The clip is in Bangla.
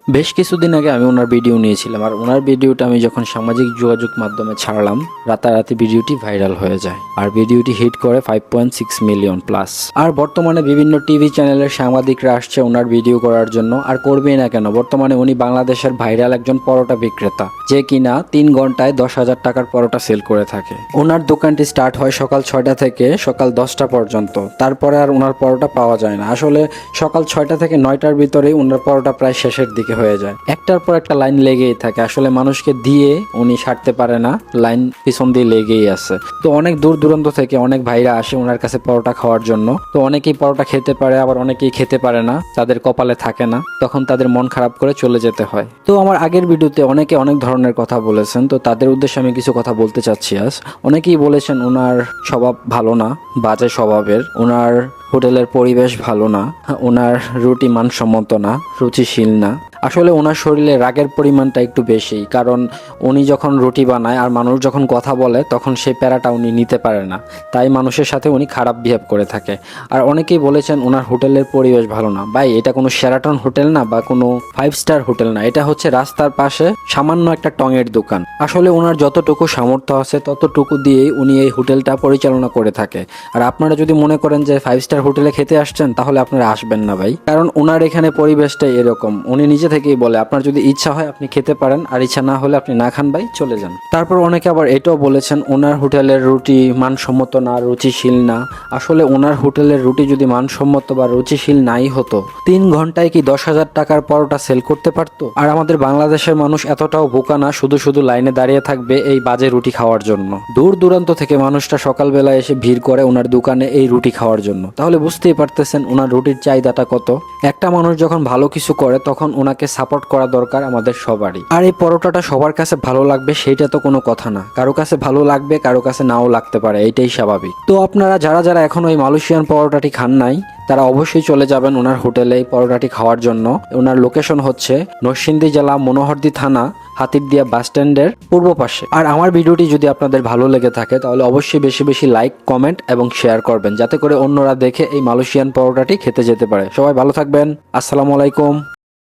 বেশ কিছুদিন আগে আমি ওনার ভিডিও নিয়েছিলাম, আর ওনার ভিডিওটা আমি যখন সামাজিক যোগাযোগ মাধ্যমে ছাড়লাম, রাতারাতি ভিডিওটি ভাইরাল হয়ে যায় আর ভিডিওটি হিট করে 5.6 মিলিয়ন প্লাস। আর বর্তমানে বিভিন্ন টিভি চ্যানেলের সাংবাদিকরা আসছে ওনার ভিডিও করার জন্য, আর করবেই না কেন, বর্তমানে উনি বাংলাদেশের ভাইরাল একজন পরোটা বিক্রেতা, যে কিনা 3 ঘন্টায় 10,000 টাকার পরোটা সেল করে থাকে। ওনার দোকানটি স্টার্ট হয় সকাল 6টা থেকে সকাল 10টা পর্যন্ত, তারপরে আর ওনার পরোটা পাওয়া যায় না। আসলে সকাল 6টা থেকে 9টার ভিতরেই ওনার পরোটা প্রায় শেষের দিকে হয়ে যায়, একটার পর একটা লাইন লেগেই থাকে। আসলে মানুষকে দিয়ে উনি ছাড়তে পারে না, লাইন পিছন দিয়ে লেগেই আছে। তো অনেক দূর দূরান্ত থেকে অনেক ভাইরা আসে ওনার কাছে পরোটা খাওয়ার জন্য। তো অনেকেই পরোটা খেতে পারে, আবার অনেকেই খেতে পারে না, তাদের কপালে থাকে না, তখন তাদের মন খারাপ করে চলে যেতে হয়। তো আমার আগের ভিডিওতে অনেকে অনেক ধরনের কথা বলেছেন, তো তাদের উদ্দেশ্যে আমি কিছু কথা বলতে চাচ্ছি আজ। অনেকেই বলেছেন ওনার স্বভাব ভালো না, বাজে স্বভাবের, ওনার হোটেলের পরিবেশ ভালো না, ওনার রুটি মানসম্মত না, রুচিশীল না। আসলে ওনার শরীরে রাগের পরিমাণটা একটু বেশি, কারণ উনি যখন রুটি বানায় আর মানুষ যখন কথা বলে তখন সেই প্যারাটা উনি নিতে পারে না, তাই মানুষের সাথে উনি খারাপ বিহেভ করে থাকে। আর অনেকেই বলেছেন ওনার হোটেলের পরিবেশ ভালো না। ভাই, এটা কোনো শেরাটন হোটেল না বা কোনো 5 স্টার হোটেল না, এটা হচ্ছে রাস্তার পাশে সামান্য একটা টঙের দোকান। আসলে ওনার যতটুকু সামর্থ্য আছে ততটুকু দিয়েই উনি এই হোটেলটা পরিচালনা করে থাকে। আর আপনারা যদি মনে করেন যে 5 স্টার হোটেলে খেতে আসছেন, তাহলে আপনারা আসবেন না ভাই, কারণ ওনার এখানে পরিবেশটাই এরকম। উনি নিজে থেকেই বলে আপনার যদি ইচ্ছা হয় আপনি খেতে পারেন, আর ইচ্ছা না হলে আপনি না খান ভাই, চলে যান। তারপর অনেকে আবার এটাও বলেছেন ওনার হোটেলের রুটি মানসম্মত না, রুচিশীল না। আসলে ওনার হোটেলের রুটি যদি মানসম্মত বা রুচিশীল নাই হতো, 3 ঘন্টায় কি 10,000 টাকার পরোটা সেল করতে পারতো? আর আমাদের বাংলাদেশের মানুষ এতটাও বোকা না শুধু শুধু লাইনে দাঁড়িয়ে থাকবে এই বাজে রুটি খাওয়ার জন্য। দূর দূরান্ত থেকে মানুষটা সকালবেলা এসে ভিড় করে ওনার দোকানে এই রুটি খাওয়ার জন্য। তাহলে বুঝতেই পারতেছেন ওনার রুটির চাহিদাটা কত। একটা মানুষ যখন ভালো কিছু করে তখন ওনাকে সাপোর্ট করা দরকার আমাদের সবারই। আর এই পরোটাটা সবার কাছে ভালো লাগবে সেইটা তো কোনো কথা না, কারো কাছে ভালো লাগবে, কারো কাছে নাও লাগতে পারে, এইটাই স্বাভাবিক। তো আপনারা যারা যারা এখনো এই মালয়েশিয়ান পরোটাটি খান নাই, তারা অবশ্যই চলে যাবেন ওনার হোটেলে এই পরোটাটি খাওয়ার জন্য। ওনার লোকেশন হচ্ছে নরসিংদী জেলা মনোহরদী থানা হাতিরদিয়া বাস স্ট্যান্ডের পূর্ব পাশে। আর আমার ভিডিওটি যদি আপনাদের ভালো লেগে থাকে তাহলে অবশ্যই বেশি বেশি লাইক, কমেন্ট এবং শেয়ার করবেন, যাতে করে অন্যরা দেখে এই মালয়েশিয়ান পরোটাটি খেতে যেতে পারে। সবাই ভালো থাকবেন। আসসালামু আলাইকুম।